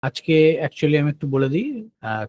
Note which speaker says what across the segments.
Speaker 1: আজকে অ্যাকচুয়ালি আমি একটু বলে দিই,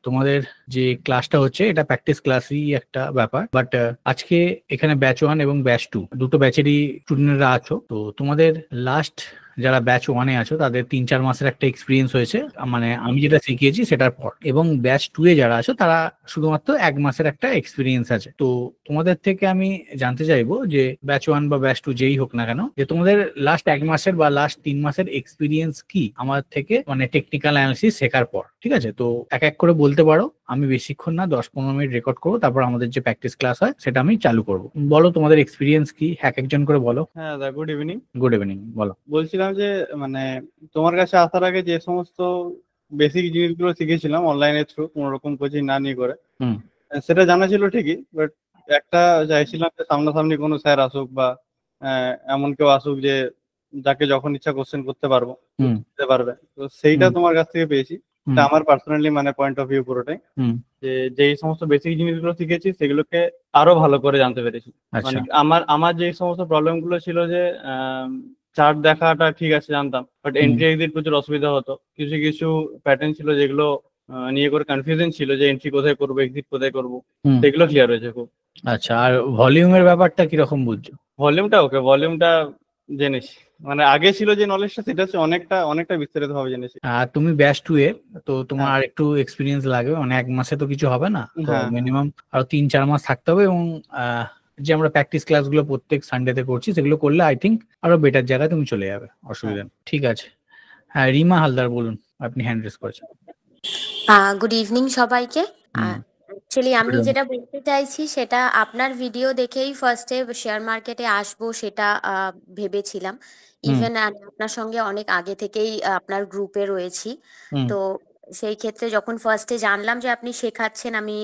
Speaker 1: তোমাদের যে ক্লাসটা হচ্ছে এটা প্র্যাকটিস ক্লাসই একটা ব্যাপার, বাট আজকে এখানে ব্যাচ 1 এবং ব্যাচ 2 দুটো ব্যাচেরই স্টুডেন্টরা আছো। তো তোমাদের লাস্ট যারা ব্যাচ 1-এ আছো তাদের 3-4 মাসের একটা এক্সপিরিয়েন্স হয়েছে, মানে আমি যেটা শিখিয়েছি সেটার পর, এবং ব্যাচ 2-এ যারা আছো তারা শুধুমাত্র 1 মাসের একটা এক্সপিরিয়েন্স আছে। তো তোমাদের থেকে আমি জানতে চাইবো যে ব্যাচ 1 বা ব্যাচ 2 যেই হোক না কেন, যে তোমাদের লাস্ট 1 মাসের বা লাস্ট 3 মাসের এক্সপিরিয়েন্স কি আমার থেকে, মানে টেকনিক্যাল অ্যানালিসিস শেখার পর। ঠিক আছে, তো এক এক করে বলতে পারো। আমি বেশিক্ষণ না, 10-15 মিনিট রেকর্ড করবো, তারপর আমাদের যে প্র্যাকটিস ক্লাস হয় সেটা আমি চালু করবো। বলো তোমাদের এক্সপিরিয়েন্স কি, এক একজন করে বলো।
Speaker 2: হ্যাঁ দাদা, গুড ইভিনিং।
Speaker 1: গুড ইভিনিং, বলো।
Speaker 2: বলছিলাম যে মানে তোমার কাছে আসার আগে যে সমস্ত বেসিক জিনিসগুলো শিখেছিলাম অনলাইনের থ্রু, কোনো রকম কোচিং না নিয়ে করে, সেটা জানা ছিল ঠিকই, বাট একটা চাইছিলাম যে সামনাসামনি কোনো স্যার আসুক বা এমন কেউ আসুক যে যাকে যখন ইচ্ছা কোশ্চেন করতে পারবো, দিতে পারবে। তো সেইটা তোমার কাছ থেকে পেয়েছি। এটা আমার পার্সোনালি মানে পয়েন্ট অফ ভিউ পুরোটাই, যে যেই সমস্ত বেসিক জিনিসগুলো শিখেছি সেগুলোকে আরো ভালো করে জানতে পেরেছি। মানে আমার যে সমস্ত প্রবলেম গুলো ছিল, যে চার্ট দেখাটা ঠিক আছে জানতাম, বাট এন্ট্রি এক্সিট প্রচুর অসুবিধা হতো। কিছু কিছু প্যাটার্ন ছিল যেগুলো নিয়ে করে কনফিউশন ছিল, যে এন্ট্রি কোথায় করবো, এক্সিট কোথায় করবো, সেগুলো ক্লিয়ার হয়েছে খুব।
Speaker 1: আচ্ছা, আর ভলিউমের ব্যাপারটা কিরকম বুঝছো?
Speaker 2: ভলিউমটা জেনেছি, মানে আগে ছিল যে নলেজটা, সেটা হচ্ছে অনেকটা বিস্তারিত ভাবে জেনেছি।
Speaker 1: আর তুমি ব্যাচ 2-এ, তো তোমার আর একটু এক্সপিরিয়েন্স লাগবে, মানে 1 মাসে তো কিছু হবে না, তো মিনিমাম আরো 3-4 মাস থাকতে হবে। এবং যে আমরা প্র্যাকটিস ক্লাসগুলো প্রত্যেক সানডেতে করছি সেগুলো করলে আই থিঙ্ক আরো বেটার জায়গায় তুমি চলে যাবে, অসুবিধা নেই। ঠিক আছে, হ্যাঁ রিমা হালদার বলুন, আপনি হ্যান্ড রেজ করেছেন।
Speaker 3: গুড ইভিনিং সবাইকে। অ্যাকচুয়ালি আমি যেটা বলতে চাইছি সেটা, আপনার ভিডিও দেখেই ফার্স্টে শেয়ার মার্কেটে আসবো সেটা ভেবেছিলাম। ইভেন আপনার সঙ্গে অনেক আগে থেকেই আপনার গ্রুপে রয়েছি। তো সেই ক্ষেত্রে যখন ফার্স্টে জানলাম যে আপনি শেখাচ্ছেন, আমি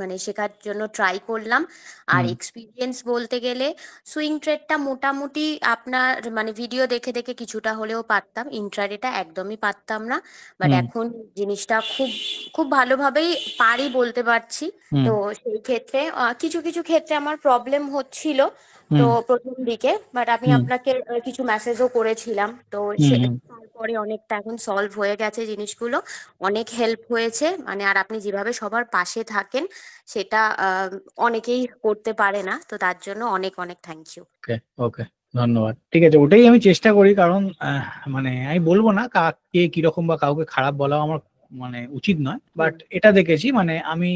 Speaker 3: মানে শেখার জন্য ট্রাই করলাম। আর এক্সপিরিয়েন্স বলতে গেলে সুইং ট্রেডটা মোটামুটি আপনার মানে ভিডিও দেখে দেখে কিছুটা হলেও পারতাম, ইন্ট্রাডেটা একদমই পারতাম না। বাট এখন জিনিসটা খুব খুব ভালোভাবেই পারি বলতে পারছি। তো সেই ক্ষেত্রে কিছু কিছু ক্ষেত্রে আমার প্রবলেম হচ্ছিল তো প্রথম দিকে, বাট আমি আপনাকে কিছু মেসেজও করেছিলাম। তো তারপরে অনেকটা এখন সলভ হয়ে গেছে জিনিসগুলো, অনেক হেল্প হয়েছে মানে। আর আপনি যেভাবে সবার পাশে থাকেন সেটা অনেকেই করতে পারে না, তো তার জন্য অনেক অনেক থ্যাংক ইউ।
Speaker 1: ওকে, ধন্যবাদ। ঠিক আছে, ওটাই আমি চেষ্টা করি, কারণ মানে আমি বলবো না কে কিরকম বা কাউকে খারাপ বলা আমার মানে উচিত নয়, বাট এটা দেখেছি, মানে আমি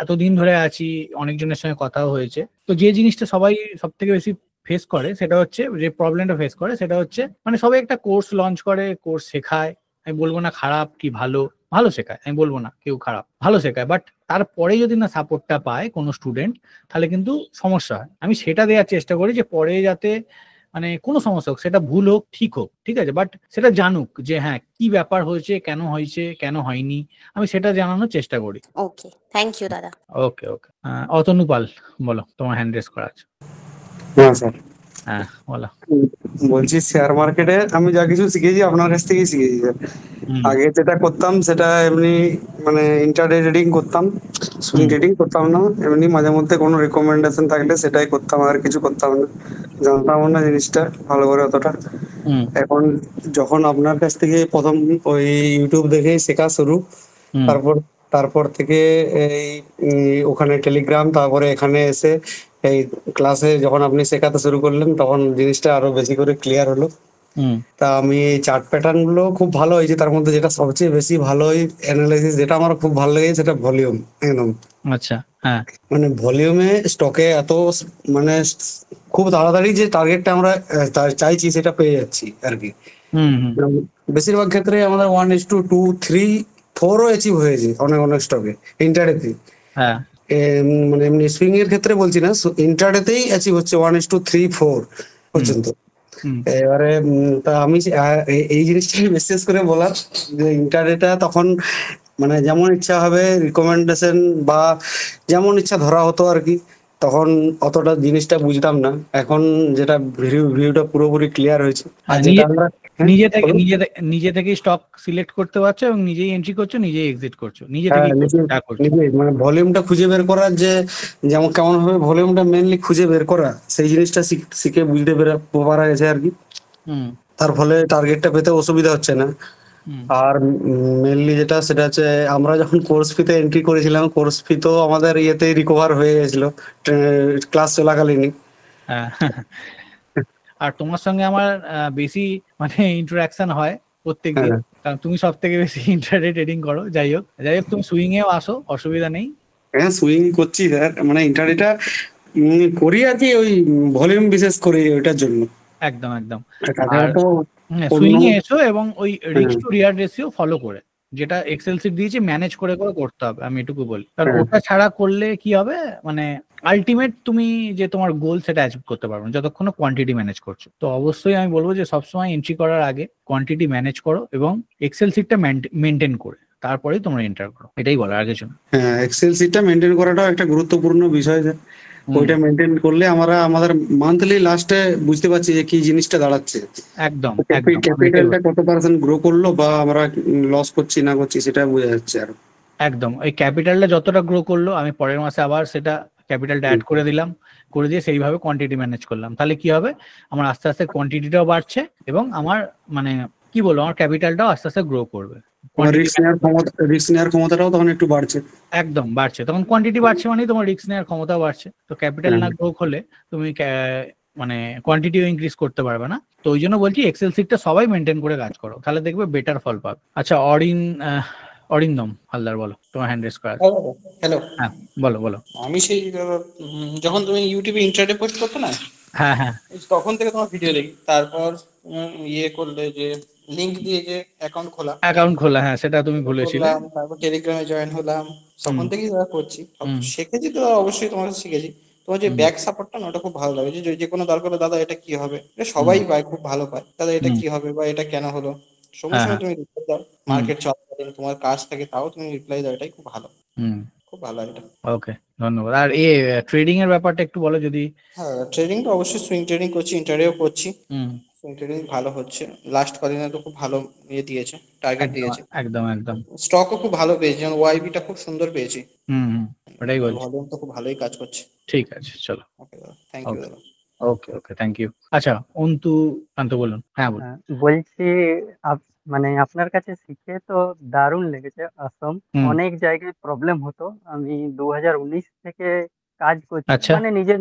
Speaker 1: এতদিন ধরে আছি, অনেকজনের সঙ্গে কথাও হয়েছে, তো যে জিনিসটা সবাই সব থেকে বেশি ফেস করে সেটা হচ্ছে, যে প্রবলেমটা ফেস করে সেটা হচ্ছে, মানে সবাই একটা কোর্স লঞ্চ করে, কোর্স শেখায়, আমি বলবো না খারাপ কি ভালো, ভালো শেখায়, আমি বলবো না কেউ খারাপ, ভালো শেখায়, বাট তারপরে যদি না সাপোর্টটা পায় কোনো স্টুডেন্ট, তাহলে কিন্তু সমস্যা হয়। আমি সেটা দেওয়ার চেষ্টা করি, যে পরে যাতে মানে কোনো সমস্যা হোক, সেটা ভুল হোক ঠিক হোক, ঠিক আছে, বাট সেটা জানুক যে হ্যাঁ কি ব্যাপার হয়েছে, কেন হয়নি, আমি সেটা জানানোর চেষ্টা করি।
Speaker 3: ওকে, থ্যাংক ইউ দাদা।
Speaker 1: ওকে ওকে, অতনু পাল বলো, তোমার হ্যান্ড রেজ করা আছে।
Speaker 4: হ্যাঁ স্যার,
Speaker 1: হ্যাঁ বলো।
Speaker 4: বলছি শেয়ার মার্কেটে আমি যা কিছু শিখেছি আপনার কাছ থেকেই শিখেছি স্যার। আগে যেটা করতাম সেটা এমনি মানে ইন্টারডে ট্রেডিং করতাম, সুইং ট্রেডিং করতাম না, এমনি মাঝে মধ্যে কোনো রিকমেন্ডেশন থাকলে সেটাই করতাম, আর কিছু করতাম না, জানতাম না জিনিসটা ভালো করে অতটা। এখন যখন আপনার কাছ থেকে প্রথম ওই ইউটিউব দেখে শেখা শুরু, তারপর থেকে এই ওখানে টেলিগ্রাম, তারপরে এখানে এসে এই ক্লাসে যখন আপনি শেখাতে শুরু করলেন তখন জিনিসটা আরো বেশি করে ক্লিয়ার হলো। তা আমি এই চার্ট প্যাটার্ন গুলো খুব ভালো হয়েছে, তার মধ্যে যেটা সবচেয়ে বেশি ভালো অ্যানালাইসিস যেটা আমার খুব ভালো লেগেছে সেটা ভলিউম। একদম
Speaker 1: আচ্ছা, হ্যাঁ,
Speaker 4: মানে ভলিউমে স্টকে এত মানে খুব তাড়াতাড়ি যে টার্গেটটা আমরা চাইছি সেটা পেয়ে যাচ্ছি আর কি। বেশিরভাগ ক্ষেত্রে আমাদের 1:2, 3, 4ও অ্যাচিভ হয়েছে অনেক অনেক স্টকে ইন্টারডেতে।
Speaker 1: হ্যাঁ,
Speaker 4: মানে এমনি সুইং এর ক্ষেত্রে বলছি না, ইন্টারডেতেই অ্যাচিভ হচ্ছে 1:3, 4 পর্যন্ত। এবারে তা আমি এই জিনিসটা বিশেষ করে বলার, যে ইন্টারডেটা তখন মানে যেমন ইচ্ছা হবে রিকমেন্ডেশন বা যেমন ইচ্ছা ধরা হতো আর কি, তখন অতটা জিনিসটা বুঝতাম না। এখন যেটা ভিউটা পুরোপুরি ক্লিয়ার হয়েছে, আর যেটা আমরা
Speaker 1: নিজে থেকে স্টক সিলেক্ট করতে পারছো এবং নিজেই এন্ট্রি করছো, নিজেই এক্সিট করছো, নিজে
Speaker 4: মানে ভলিউমটা খুঁজে বের করার, যে যেমন কেমন ভাবে ভলিউমটা মেইনলি খুঁজে বের করা, সেই জিনিসটা শিখে বুঝতে পারা গেছে আর কি। তার ফলে টার্গেটটা পেতে অসুবিধা হচ্ছে না। আর মেনলি যেটা সেটা হচ্ছে আমরা যখন কোর্স ফিতে এন্ট্রি করেছিলাম, কোর্স ফি তো আমাদের ইয়েতে রিকভার হয়ে গেছিল ক্লাস চলাকালীনই।
Speaker 1: আর তোমার সঙ্গে আমার বেশি মানে ইন্টারাকশন হয় প্রত্যেকদিন, কারণ তুমি সব থেকে বেশি ইন্টারডে ট্রেডিং করো। যাই হোক তুমি সুইং এও আসো, অসুবিধা নেই।
Speaker 4: হ্যাঁ সুইং করছি স্যার, মানে ইন্টারডেটা করি আর কি, ওই ভলিউম বিশেষ করে ওইটার জন্য।
Speaker 1: একদম একদম।
Speaker 4: তাছাড়া তো
Speaker 1: সুইং এ এসো এবং ওই risk to reward ratio follow করে, যেটা এক্সেল শিট দিয়েছে ম্যানেজ করে করে করতে হবে, আমি এটুকু বলি। কারণ ওটা ছাড়া করলে কি হবে, মানে আলটিমেট তুমি যে তোমার গোল সেটা অ্যাচিভ করতে পারবে না যতক্ষণ কোয়ান্টিটি ম্যানেজ করছো। তো অবশ্যই আমি বলবো যে সবসময় এন্ট্রি করার আগে কোয়ান্টিটি ম্যানেজ করো এবং এক্সেল শিটটা মেনটেন করে তারপরেই তোমরা এন্টার করো, এটাই বলার আগে জন্য।
Speaker 4: হ্যাঁ এক্সেল শিটটা মেনটেন করাটাও একটা গুরুত্বপূর্ণ বিষয়। ওইটা মেনটেন করলে আমরা আমাদের মান্থলি লাস্টে বুঝতে পারছি যে কি জিনিসটা দাঁড়াচ্ছে।
Speaker 1: একদম
Speaker 4: ক্যাপিটালটা কত পার্সেন্ট গ্রো করলো বা আমরা লস করছি না করছি সেটা বোঝা যাচ্ছে। আর
Speaker 1: একদম ওই ক্যাপিটালটা যতটা গ্রো করলো, আমি পরের মাসে আবার সেটা ক্যাপিটালটা অ্যাড করে দিলাম, করে দিয়ে সেইভাবে কোয়ান্টিটি ম্যানেজ করলাম। তাহলে কি হবে, আমার আস্তে আস্তে কোয়ান্টিটিটাও বাড়ছে এবং আমার মানে কি বলবো, আমার ক্যাপিটালটাও আস্তে আস্তে গ্রো করবে,
Speaker 4: রিস্ক নেওয়ার ক্ষমতাটাও তখন একটু বাড়ছে।
Speaker 1: একদম বাড়ছে, তখন কোয়ান্টিটি বাড়ছে মানে তোমার রিস্ক নেওয়ার ক্ষমতাও বাড়ছে। তো ক্যাপিটাল না গ্রো হলে তুমি মানে কোয়ান্টিটিও ইনক্রিজ করতে পারবে না। তো ওই জন্য বলছি এক্সেল শিটটা সবাই মেনটেন করে কাজ করো, তাহলে দেখবে বেটার ফল পাবে। আচ্ছা অরিন্দম হালদার, বলো, তোমার হ্যান্ড রেজ করা।
Speaker 5: হ্যালো,
Speaker 1: হ্যাঁ বলো বলো।
Speaker 5: আমি সেই যখন তুমি ইউটিউবে ইন্টারডে পোস্ট করতে না,
Speaker 1: হ্যাঁ হ্যাঁ,
Speaker 5: তখন থেকে তোমার ভিডিও দেখি। তারপর ইয়ে করলে যে লিংক দিয়ে যে অ্যাকাউন্ট খোলা,
Speaker 1: হ্যাঁ সেটা তুমি ভুলেছিলে।
Speaker 5: তারপর টেলিগ্রামে জয়েন হলাম, তখন থেকেই করছি, শিখেছি তো অবশ্যই তোমার কাছে শিখেছি। তোমার যে ব্যাক সাপোর্টটা না, ওটা খুব ভালো লাগে। যে কোনো দরকার হলে, দাদা এটা কি হবে, এটা সবাই পায়, খুব ভালো পায়, দাদা এটা কি হবে বা এটা কেন হলো, সঙ্গে সঙ্গে তুমি রিপ্লাই দাও। মার্কেট চলাকালীন তোমার কাজ থাকে, তাও তুমি রিপ্লাই দাও, এটাই খুব ভালো, খুব ভালো এটা।
Speaker 1: ওকে, ধন্যবাদ। আর ট্রেডিং এর ব্যাপারটা একটু বলো যদি।
Speaker 5: হ্যাঁ, ট্রেডিং তো অবশ্যই সুইং ট্রেডিং করছি, ইন্টারডেও করছি। সুইং ট্রেডিং ভালো হচ্ছে, লাস্ট কদিনে তো খুব ভালো ইয়ে দিয়েছে, টার্গেট দিয়েছে।
Speaker 1: একদম একদম।
Speaker 5: স্টকও খুব ভালো পেয়েছি, যেমন ওয়াইবিটা খুব সুন্দর পেয়েছি।
Speaker 1: ওটাই বলছি,
Speaker 5: ভলিউম তো খুব ভালোই কাজ করছে।
Speaker 1: ঠিক আছে, চলো।
Speaker 5: ওকে দাদা, থ্যাংক ইউ দাদা।
Speaker 1: ওকে ওকে, থ্যাংক ইউ। আচ্ছা কান্ত বলুন। হ্যাঁ বলুন।
Speaker 6: বলছি মানে আপনার কাছে শিখে তো দারুণ লেগেছে, আসম। অনেক জায়গায় প্রবলেম হতো, আমি 2019 থেকে কাজ করছি, মানে নিজের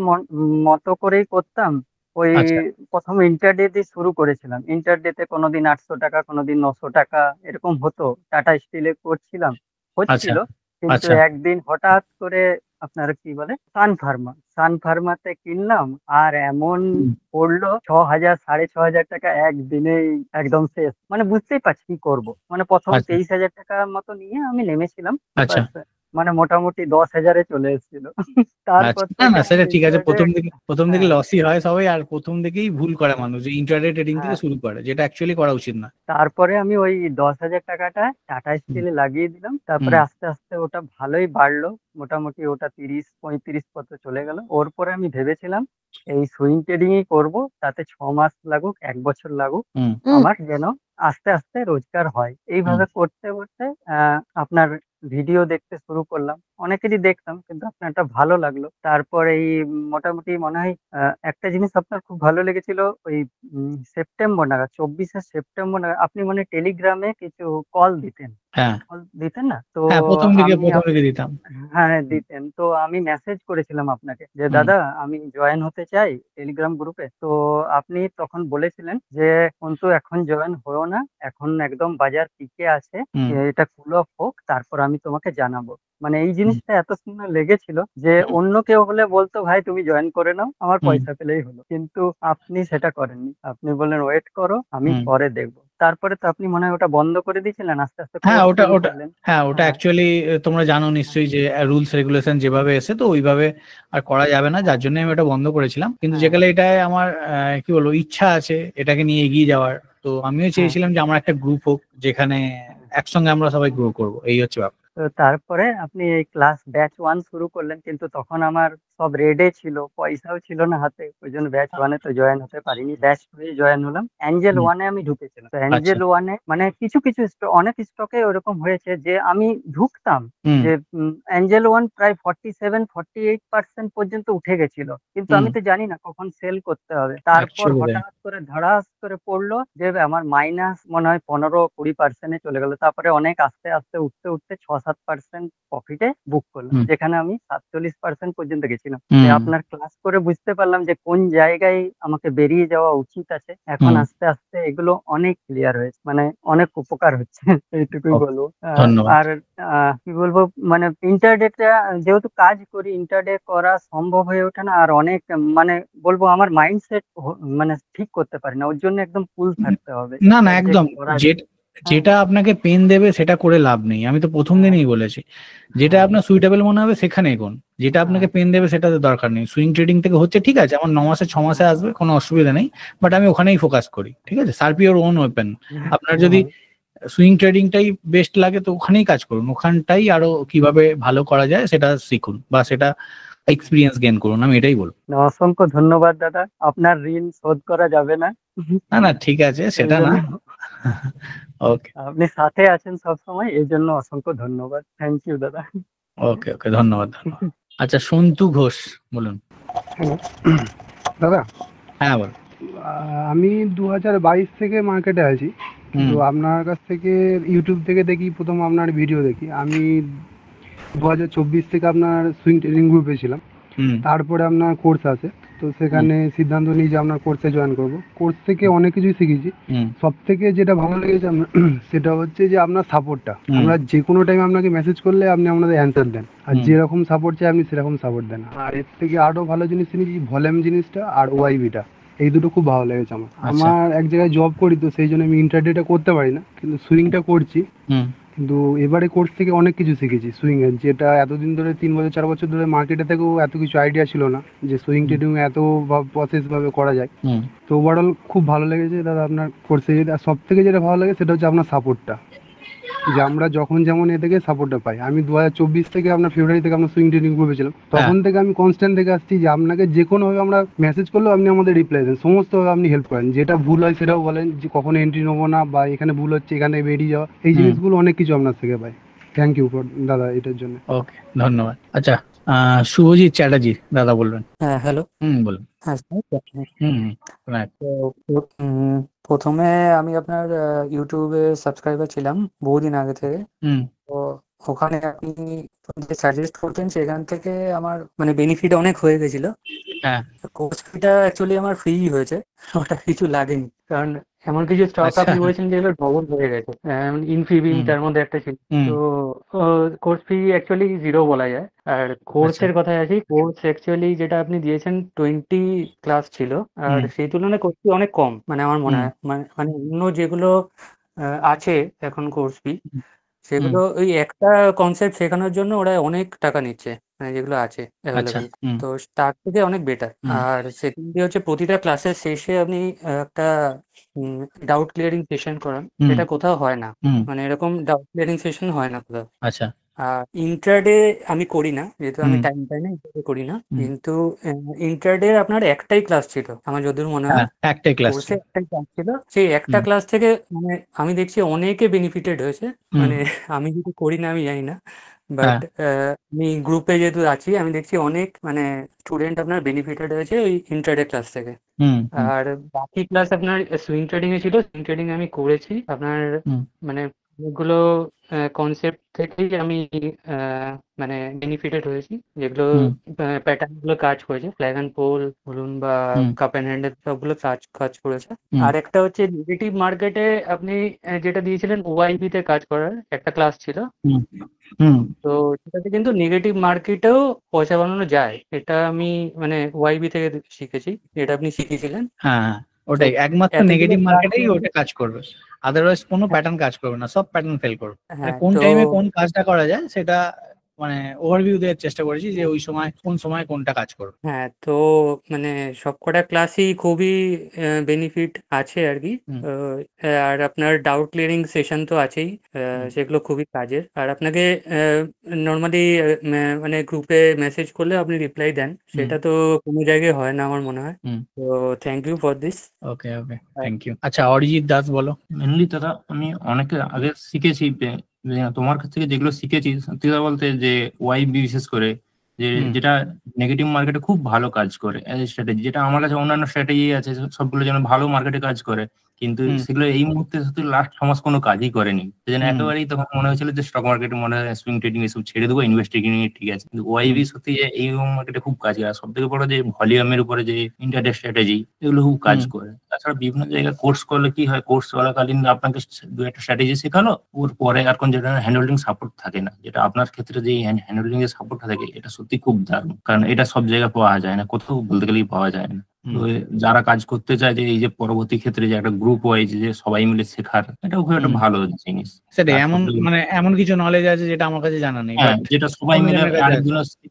Speaker 6: মতো করেই করতাম। ওই প্রথম ইন্টারডে দিয়ে শুরু করেছিলাম, ইন্টারডেতে কোনোদিন 800 টাকা, কোনোদিন 900 টাকা এরকম হতো। টাটা স্টিলে করছিলাম, হচ্ছিল। কিন্তু একদিন হঠাৎ করে আপনার কি বলে সান ফার্মাতে কিনলাম, আর এমন পড়লো 6,000 6,500 টাকা একদিনেই একদম শেষ। মানে বুঝতেই পারছি কি করবো। মানে প্রথম 23,000 টাকার মতো নিয়ে আমি নেমেছিলাম, মানে মোটামুটি 10,000-এ চলে এসেছিল। তারপর
Speaker 1: না সেটা ঠিক আছে, প্রথম দিকে লসই হয় সবাই, আর প্রথম দিকেই ভুল করে মানুষ, যে ইন্টারডে ট্রেডিং থেকে শুরু করে, যেটা অ্যাকচুয়ালি করা উচিত না।
Speaker 6: তারপরে আমি ওই 10,000 টাকাটা টাটা স্টিলে লাগিয়ে দিলাম। তারপরে আস্তে আস্তে ওটা ভালোই বাড়লো, মোটামুটি ওটা 30-35 পর্যন্ত চলে গেল। ওর পরে আমি ভেবেছিলাম এই সুইং ট্রেডিং ই করবো, তাতে 6 মাস লাগুক, 1 বছর লাগুক, আমার যেন আস্তে আস্তে রোজগার হয়। এইভাবে করতে করতে আপনার ভিডিও দেখতে শুরু করলাম, অনেকেরই দেখতাম, কিন্তু আপনারটা ভালো লাগলো। তারপর এই মোটামুটি মনে হয় একটা জিনিস আপনার খুব ভালো লেগেছিল, ওই সেপ্টেম্বর নাগাদ, 24শে সেপ্টেম্বর নাগাদ আপনি মানে টেলিগ্রামে কিছু কল দিতেন, না? তো
Speaker 1: প্রথম দিকে দিতাম।
Speaker 6: হ্যাঁ দিতেন। তো আমি মেসেজ করেছিলাম আপনাকে যে দাদা আমি জয়েন হতে চাই টেলিগ্রাম গ্রুপে। তো আপনি তখন বলেছিলেন যে কিন্তু এখন জয়েন হও না, এখন একদম বাজার পিকে আছে, এটা কুল অফ হোক, তারপর আমি তোমাকে জানাবো। মানে এই জিনিসটা এত সুন্দর লেগেছিল যে অন্য কেউ হলে বলতো ভাই তুমি জয়েন করে নাও, আমার পয়সা পেলেই হলো, কিন্তু আপনি সেটা করেননি। আপনি বললেন ওয়েট করো, আমি পরে দেখবো। তারপরে তো আপনি মনে হয় ওটা বন্ধ করে দিয়েছিলেন আস্তে আস্তে।
Speaker 1: ওটা অ্যাকচুয়ালি তোমরা জানো নিশ্চয়ই যে রুলস রেগুলেশন যেভাবে এসে, তো ওইভাবে আর করা যাবে না, যার জন্য আমি ওটা বন্ধ করেছিলাম। কিন্তু যেখানে এটাই আমার কি বলবো ইচ্ছা আছে এটাকে নিয়ে এগিয়ে যাওয়ার, তো আমিও চেয়েছিলাম যে আমার একটা গ্রুপ হোক যেখানে একসঙ্গে আমরা সবাই গ্রো করবো, এই হচ্ছে ব্যাপার।
Speaker 6: তো তারপরে আপনি এই ক্লাস ব্যাচ 1 শুরু করলেন, কিন্তু তখন আমার সব রেডে ছিল, পয়সাও ছিল না হাতে, ওই জন্য ব্যাচ 1 এ তো জয়েন হতে পারিনি। ব্যাচ 2 এ জয়েন হলাম। অ্যাঞ্জেল 1 এ আমি ঢুকেছিলাম। তো অ্যাঞ্জেল 1 এ মানে কিছু কিছু অনেক স্টকে ওরকম হয়েছে যে আমি ঢুকতাম যে অ্যাঞ্জেল 1 প্রায় 47-48% পর্যন্ত উঠে গেছিল, কিন্তু আমি তো জানি না কখন সেল করতে হবে। তারপর হঠাৎ করে ধড়াস করে পড়লো যে আমার মাইনাস মনে হয় 15-20% চলে গেল। তারপরে অনেক আস্তে আস্তে উঠতে উঠতে 6-7% প্রফিটে বুক করলাম, যেখানে আমি 47% পর্যন্ত গেছিলাম। আপনার ক্লাস করে বুঝতে পারলাম যে কোন জায়গায় আমাকে বেরিয়ে যাওয়া উচিত আছে। এখন আস্তে আস্তে এগুলো অনেক ক্লিয়ার হয়েছে, মানে অনেক উপকার হচ্ছে, এইটুকুই বলবো। আর কি বলবো, মানে ইন্টারডেটা যেহেতু কাজ করি, ইন্টারডে করা সম্ভব হয়ে ওঠে না। আর অনেক মানে বলবো আমার মাইন্ডসেট মানে ঠিক করতে পারি না, ওর জন্য একদম কুল থাকতে হবে।
Speaker 1: না না, একদম যেটা আপনাকে পেন দেবে সেটা করে লাভ নেই। আমি তো প্রথম দিনেই বলেছি, যেটা আপনার সুইটেবল মনে হবে সেখানে এগোন, যেটা আপনাকে পেন দেবে সেটাতে দরকার নেই। সুইং ট্রেডিং থেকে হচ্ছে ঠিক আছে, আমার 9 মাসে 6 মাসে আসবে, কোনো অসুবিধা নেই, বাট আমি ওখানেই ফোকাস করি। ঠিক আছে, শার্প ইওর ওন ওয়েপন। আপনার যদি সুইং ট্রেডিংটাই বেস্ট লাগে তো ওখানেই কাজ করুন, ওখানটাই আরো কিভাবে ভালো করা যায় সেটা শিখুন বা সেটা এক্সপিরিয়েন্স গেইন করুন, আমি এটাই বলবো।
Speaker 6: অসংখ্য ধন্যবাদ দাদা, আপনার ঋণ শোধ করা যাবে না।
Speaker 1: না না, ঠিক আছে, সেটা না। ওকে,
Speaker 6: আপনি সাথে আছেন সব সময়, এই জন্য অসংখ্য ধন্যবাদ। থ্যাংক ইউ দাদা।
Speaker 1: ওকে ওকে, ধন্যবাদ। আচ্ছা, সন্তু ঘোষ বলুন।
Speaker 7: দাদা,
Speaker 1: হ্যাঁ বল।
Speaker 7: আমি 2022 থেকে মার্কেটে আছি, তো আপনার কাছ থেকে ইউটিউব থেকে দেখি, প্রথম আপনার ভিডিও দেখি। আমি 2024 থেকে আপনার সুইং ট্রেডিং গ্রুপে ছিলাম, তারপরে আপনার কোর্স আছে, তো সেখানে সিদ্ধান্ত নিই যে আপনার কোর্সে জয়েন করব। কোর্স থেকে অনেক কিছুই শিখেছি। সব থেকে যেটা ভালো লেগেছে সেটা হচ্ছে যে আপনার সাপোর্টটা। আমরা যে কোনো টাইমে আপনাকে মেসেজ করলে আপনি আমাদের অ্যান্সার দেন, আর যেরকম সাপোর্ট চাই আপনি সেরকম সাপোর্ট দেন। আর এর থেকে আরো ভালো জিনিস শুনেছি ভলিউম জিনিসটা আর ওয়াইবিটা, এই দুটো খুব ভালো লেগেছে আমার। আমার এক জায়গায় জব করি, তো সেই জন্য আমি ইন্টারডেটা করতে পারি না, কিন্তু সুইংটা করছি। কিন্তু এবারে কোর্স থেকে অনেক কিছু শিখেছি সুইং এর, যেটা এতদিন ধরে 3 বছর 4 বছর ধরে মার্কেটে থেকেও এত কিছু আইডিয়া ছিল না যে সুইং ট্রেডিং এত প্রসেস ভাবে করা যায়। তো ওভারঅল খুব ভালো লেগেছে দাদা আপনার কোর্সে। আর সব থেকে যেটা ভালো লাগে সেটা হচ্ছে আপনার সাপোর্টটা, যে আমরা যখন যেমন এ থেকে সাপোর্টটা পাই। আমি 2024 থেকে আপনার ফেব্রুয়ারি থেকে আপনার সুইং ট্রেডিং গ্রুপে ছিলাম, তখন থেকে আমি কনস্ট্যান্ট দেখে আসছি যে আপনাকে যে কোনো ভাবে আমরা মেসেজ করলেও আপনি আমাদের রিপ্লাই দেন, সমস্ত ভাবে আপনি হেল্প করেন। যেটা ভুল হয় সেটাও বলেন, যে কখনো এন্ট্রি নেবো না বা এখানে ভুল হচ্ছে এখানে বেরিয়ে যাওয়া, এই জিনিসগুলো অনেক কিছু আপনার থেকে পাই। থ্যাংক ইউ দাদা এটার জন্য।
Speaker 1: ওকে, ধন্যবাদ। আচ্ছা, শুভজিৎ চ্যাটার্জি দাদা বলবেন।
Speaker 8: হ্যাঁ, হ্যালো।
Speaker 1: বলুন।
Speaker 8: হ্যাঁ,
Speaker 1: তো
Speaker 8: প্রথমে আমি আপনার ইউটিউবে সাবস্ক্রাইবার ছিলাম বহুদিন আগে থেকে। তো ওখানে আপনি যে সাজেস্ট করতেন সেখান থেকে আমার মানে বেনিফিট অনেক হয়ে গেছিল। কোর্স ফিটা অ্যাকচুয়ালি আমার ফ্রি হয়েছে, ওটা কিছু লাগেনি। কারণ এমন কিছু স্টক আপনি বলেছেন যেগুলো ডবল হয়ে গেছে, ইনফিবিম তার মধ্যে একটা ছিল। তো কোর্স ফি অ্যাকচুয়ালি 0 বলা যায়। আর কোর্সের কথায় আসি, কোর্স অ্যাকচুয়ালি যেটা আপনি দিয়েছেন 20 ক্লাস ছিল, আর সেই তুলনায় কোর্স ফি অনেক কম মানে আমার মনে হয়। মানে অন্য যেগুলো আছে এখন কোর্স ফি, সেগুলো ওই একটা কনসেপ্ট শেখানোর জন্য ওরা অনেক টাকা নিচ্ছে, মানে যেগুলো আছে অ্যাভেলেবেল, তো তার থেকে অনেক বেটার। আর সেকেন্ডলি হচ্ছে প্রতিটা ক্লাসের শেষে আপনি একটা ডাউট ক্লিয়ারিং সেশন করান, সেটা কোথাও হয় না। মানে এরকম ডাউট ক্লিয়ারিং সেশন হয় না কোথাও।
Speaker 1: আচ্ছা,
Speaker 8: ইন্ট্রাডে আমি করি না, যেহেতু আমি টাইম পাই না, ইন্ট্রাডে করি না। কিন্তু ইন্ট্রাডে আপনার একটাই ক্লাস ছিল আমার যতদূর মনে হয়,
Speaker 1: একটাই ক্লাস
Speaker 8: কোর্সে একটাই ক্লাস ছিল। সেই একটা ক্লাস থেকে মানে আমি দেখছি অনেকে বেনিফিটেড হয়েছে। মানে আমি যদি করি না আমি জানি না, বাট আমি গ্রুপে যেহেতু আছি আমি দেখছি অনেক মানে স্টুডেন্ট আপনার বেনিফিটেড হয়েছে ওই ইন্ট্রাডে ক্লাস থেকে। আর বাকি ক্লাস আপনার সুইং ট্রেডিং এ ছিল, সুইং ট্রেডিং আমি করেছি আপনার মানে অনেকগুলো কনসেপ্ট থেকেই আমি মানে বেনিফিটেড হয়েছি, যেগুলো প্যাটার্ন গুলো কাজ করেছে, ফ্ল্যাগ অ্যান্ড পোল বলুন বা কাপ অ্যান্ড হ্যান্ডেল, সবগুলো কাজ করেছে। আর একটা হচ্ছে নেগেটিভ মার্কেটে আপনি যেটা দিয়েছিলেন ওআইবি তে কাজ করার একটা ক্লাস ছিল, তো সেটাতে কিন্তু নেগেটিভ মার্কেটেও পয়সা বানানো যায়, এটা আমি মানে ওআইবি থেকে শিখেছি, যেটা আপনি শিখিয়েছিলেন।
Speaker 1: হ্যাঁ, ওটাই একমাত্র নেগেটিভ মার্কেটেই ওটা কাজ করবে, আদারওয়াইজ কোনো প্যাটার্ন কাজ করবে না, সব প্যাটার্ন ফেল করবে। কোন টাইমে কোন কাজটা করা যায় সেটা মানে ওভারভিউ দেওয়ার চেষ্টা করেছি যে ওই সময় কোন সময় কোনটা কাজ করবে।
Speaker 8: হ্যাঁ, তো মানে সবকটা ক্লাসই খুবই বেনিফিট আছে আর কি। আর আপনার ডাউট ক্লিয়ারিং সেশন তো আছেই, সেগুলো খুবই কাজের। আর আপনাকে নর্মালি মানে গ্রুপে মেসেজ করলে আপনি রিপ্লাই দেন, সেটা তো কোনো জায়গায় হয় না আমার মনে হয়। তো thank you for this.
Speaker 1: Okay okay, thank you. আচ্ছা, অরিজিৎ দাস বলো।
Speaker 9: মেনলি দাদা আমি অনেকে আগে শিখেছি তোমার কাছ থেকে যেগুলো শিখেছি সত্যি কথা বলতে, যে ওয়াইবি বিশেষ করে যেটা নেগেটিভ মার্কেটে খুব ভালো কাজ করে অ্যাজ স্ট্র্যাটেজি, যেটা আমার কাছে অন্যান্য স্ট্র্যাটেজি আছে সবগুলো যেন ভালো মার্কেটে কাজ করে, কিন্তু সেগুলো এই মুহূর্তে সত্যি লাস্ট 6 মাস কোনো কাজই করেনি। সেজন্য একেবারেই তখন মনে হয়েছিল যে স্টক মার্কেটে মনে হয় সুইং ট্রেডিং এসব ছেড়ে দেবো, ইনভেস্টিং ঠিক আছে। কিন্তু ওয়াইবি সত্যি যে এই মার্কেটে খুব কাজ করে। আর সব থেকে বড় যে ভলিউমের উপরে যে ইন্টারডে স্ট্র্যাটেজি, এগুলো খুব কাজ করে। তাছাড়া বিভিন্ন জায়গায় কোর্স করলে কি হয়, কোর্স চলাকালীন আপনাকে দু একটা স্ট্র্যাটেজি শেখালো, ওর পরে আর কোন যেটা হ্যান্ডহোল্ডিং সাপোর্ট থাকে না, যেটা আপনার ক্ষেত্রে যে হ্যান্ডহোল্ডিং এর সাপোর্টটা থাকে, এটা সত্যি খুব দারুণ। কারণ এটা সব জায়গায় পাওয়া যায় না, কোথাও বলতে গেলেই পাওয়া যায় না। তো যারা কাজ করতে চায় যে এই যে পরবর্তী ক্ষেত্রে যে একটা গ্রুপ ওয়াইজ যে সবাই মিলে শেখার, এটাও খুব একটা ভালো জিনিস।
Speaker 1: সেটা এমন মানে এমন কিছু নলেজ আছে যেটা আমার কাছে জানা নেই,
Speaker 9: যেটা সবাই মিলে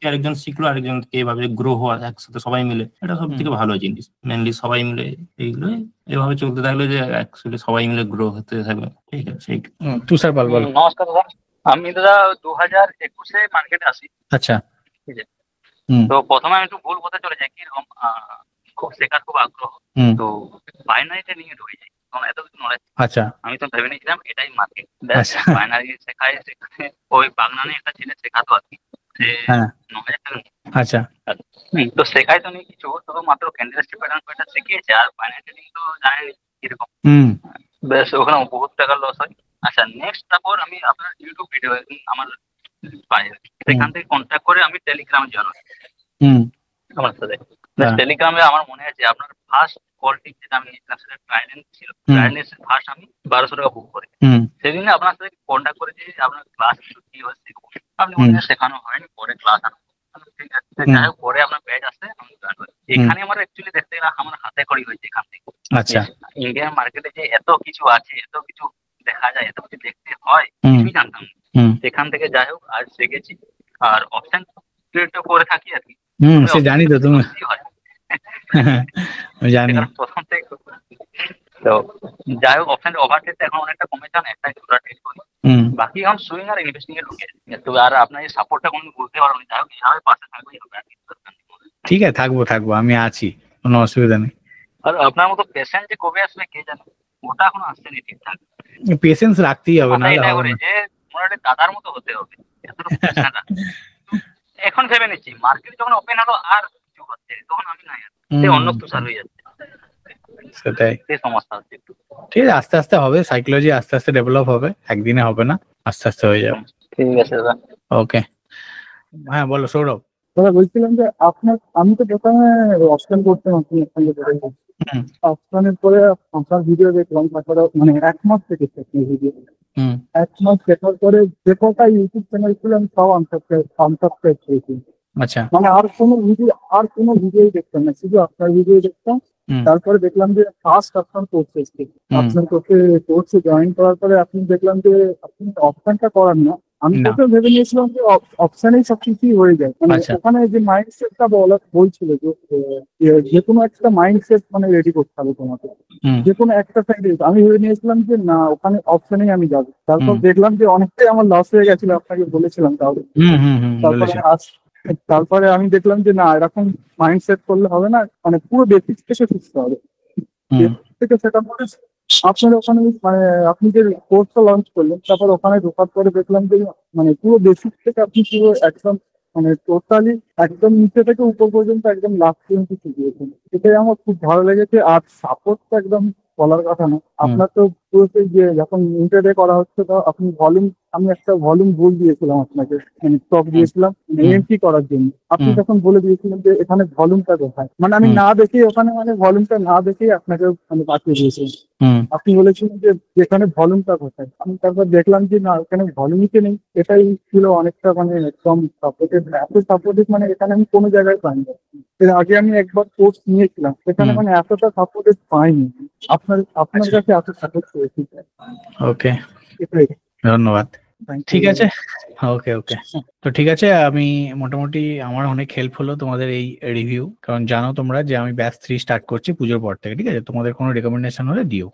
Speaker 9: আরেকজন শিখলো, আরেকজন এইভাবে গ্রো হওয়া একসাথে সবাই মিলে, এটা সব থেকে ভালো জিনিস। মেনলি সবাই মিলে এইগুলো এভাবে চলতে থাকলে যে অ্যাকচুয়ালি সবাই মিলে গ্রো হতে থাকবে। ঠিক আছে।
Speaker 1: তুষার পাল বলো।
Speaker 10: নমস্কার দাদা, আমি দাদা 2021-এ মার্কেটে আসি।
Speaker 1: আচ্ছা,
Speaker 10: ঠিক আছে। তো প্রথমে আমি একটু ভুল বলতে চলে যাই, কিরকম খুব শেখার খুব আগ্রহ, তো বাইনারিতে নিয়ে ঢুকে যাই, কারণ এত কিছু নলেজ।
Speaker 1: আচ্ছা,
Speaker 10: আমি তো ভেবে নিয়েছিলাম এটাই মার্কেট, বাইনারি শেখায়। সেখানে ওই বাগনানে একটা ছেলে শেখাতো আর কি, সে 9,000 টাকা।
Speaker 1: আচ্ছা,
Speaker 10: তো শেখাই তো নেই কিছু, শুধুমাত্র ক্যান্ডেলস্টিক প্যাটার্ন শিখিয়েছে, আর বাইনারি ট্রেডিং তো জানেন কিরকম। বেশ, ওখানে বহুত টাকা লস হয়। আচ্ছা, নেক্সট তারপর আমি আপনার ইউটিউব ভিডিও আমার পাই, সেখান থেকে কন্ট্যাক্ট করে আমি টেলিগ্রামে জয়েন হই আমার সাথে। টেলিগ্রামে আমার মনে আছে আপনার ফার্স্ট কলটি যেটা আমি ট্রাইডেন্ট ছিল, ট্রাইডেন্ট ফার্স্ট আমি 1200 টাকা বুক করি। সেদিন আপনার সাথে কন্ট্যাক্ট করে যে আপনার ক্লাস কি হয় শিখবো, আপনি মনে শেখানো হয়নি, পরে ক্লাস আনো। ঠিক আছে, যাই হোক, পরে আপনার ব্যাচ আসে, আমি জয়েন করি। এখানে আমার অ্যাকচুয়ালি দেখতে গেলে আমার হাতে খড়ি হয়েছে এখান থেকে।
Speaker 1: আচ্ছা,
Speaker 10: ইন্ডিয়ান মার্কেটে যে এত কিছু আছে, এত কিছু দেখা যায়, এত কিছু দেখতে হয়, কিছুই জানতাম না। সেখান থেকে যাই হোক আজ শিখেছি। আর অপশন ট্রেডটা করে থাকি আর কি।
Speaker 1: সে জানি তো তুমি জানি
Speaker 10: প্রথম থেকে। তো যাই হোক, অপশন ওভার ট্রেডটা এখন অনেকটা কমেছে, একটা দুটো ট্রেড করি, বাকি এখন সুইং আর ইনভেস্টিং এ ঢুকে। তো আর আপনার এই সাপোর্টটা কোনো বুঝতে পারবো না, যাই হোক এইভাবে পাশে থাকবেই হবে।
Speaker 1: ঠিক আছে, থাকবো, আমি আছি, কোনো অসুবিধা নেই।
Speaker 10: আর আপনার মতো পেশেন্ট যে কবে আসবে কে জানে, ওটা এখনো আসছেনি ঠিকঠাক।
Speaker 1: পেশেন্স রাখতেই হবে, না
Speaker 10: যে মোটামুটি দাদার মতো হতে হবে। এখন ভেবে নিচ্ছি মার্কেট যখন ওপেন হলো আর কিছু হচ্ছে, তখন আমি নাই অন্য তুষার হয়ে যাচ্ছে।
Speaker 1: সেটাই
Speaker 10: সমস্যা হচ্ছে একটু।
Speaker 1: ঠিক আছে, আস্তে আস্তে হবে, সাইকোলজি আস্তে আস্তে ডেভেলপ হবে, একদিনে হবে না, আস্তে আস্তে হয়ে যাবে।
Speaker 10: ঠিক আছে দাদা,
Speaker 1: ওকে। হ্যাঁ বলো সৌরভ।
Speaker 11: দাদা বলছিলাম যে আমি তো প্রথমে অপশন করতাম, অপশনের পরে আপনার ভিডিও দেখলাম, তারপরে মানে 1 মাস থেকে ভিডিও, 1 মাস দেখার পরে যে কটা ইউটিউব চ্যানেল ছিল আমি সব আনসাবস্ক্রাইব করেছি।
Speaker 1: আচ্ছা,
Speaker 11: মানে আর কোনো ভিডিও দেখতাম না, শুধু আপনার ভিডিও দেখতাম। তারপরে দেখলাম যে ফার্স্ট আপনার কোর্স এসছে, আপনার কোর্সে জয়েন করার পরে আপনি দেখলাম যে আপনি অপশনটা করার না। আমি প্রথমে ভেবে নিয়েছিলাম যে অপশনেই সবকিছুই হয়ে যায়, মানে ওখানে যে মাইন্ডসেটটা বলছিল যে কোনো একটা মাইন্ডসেট মানে রেডি করতে হবে তোমাকে, যে কোনো একটা সাইডে। আমি ভেবে নিয়েছিলাম যে না, ওখানে অপশনেই আমি যাবো। তারপর দেখলাম যে অনেকটাই আমার লস হয়ে গেছিল, আপনাকে বলেছিলাম তাহলে। তারপরে আমি দেখলাম যে না, এরকম মাইন্ডসেট করলে হবে না, মানে পুরো বেসিক থেকে শিখতে হবে। থেকে সেটা পরে আপনার ওখানে মানে আপনি যে কোর্সটা লঞ্চ করলেন, তারপর ওখানে ঢোকার পরে দেখলাম যে মানে পুরো বেসিক থেকে আপনি পুরো একদম মানে টোটালি একদম নিচে থেকে উপর পর্যন্ত একদম লাস্ট পর্যন্ত শিখিয়েছেন। এটাই আমার খুব ভালো লেগেছে। আর সাপোর্ট তো একদম বলার কথা না, আপনার তো পুরো যে যখন ইন্টারডে করা হচ্ছে, তো আপনি আমি একটা ভলিউম ভুল দিয়েছিলাম আপনাকে, মানে স্টক দিয়েছিলাম এন্ট্রি করার জন্য। আপনি তখন বলে দিয়েছিলেন যে এখানে ভলিউমটা কোথায়, মানে আমি না দেখেই ওখানে মানে ভলিউমটা না দেখেই আপনাকে মানে পাঠিয়ে দিয়েছিলাম। আপনি বলেছিলেন যে এখানে ভলিউমটা কোথায়, আমি তারপর দেখলাম যে না, এখানে ভলিউমই নেই। এটাই ছিল অনেকটা মানে একদম সাপোর্টেড, এত সাপোর্টেড মানে এখানে আমি কোনো জায়গায় পাইনি। এর আগে আমি একবার কোর্স নিয়েছিলাম, এখানে মানে এতটা সাপোর্টেড পাইনি। আপনার কাছে এত সাপোর্ট পেয়েছি।
Speaker 1: ওকে, ধন্যবাদ। ঠিক আছে, ওকে ওকে। তো ঠিক আছে, আমি মোটামুটি আমার অনেক হেল্প হলো তোমাদের এই রিভিউ, কারণ জানো তোমরা যে আমি ব্যাচ 3 স্টার্ট করছি পুজোর পর থেকে। ঠিক আছে, তোমাদের কোনো রেকমেন্ডেশন হলে দিও।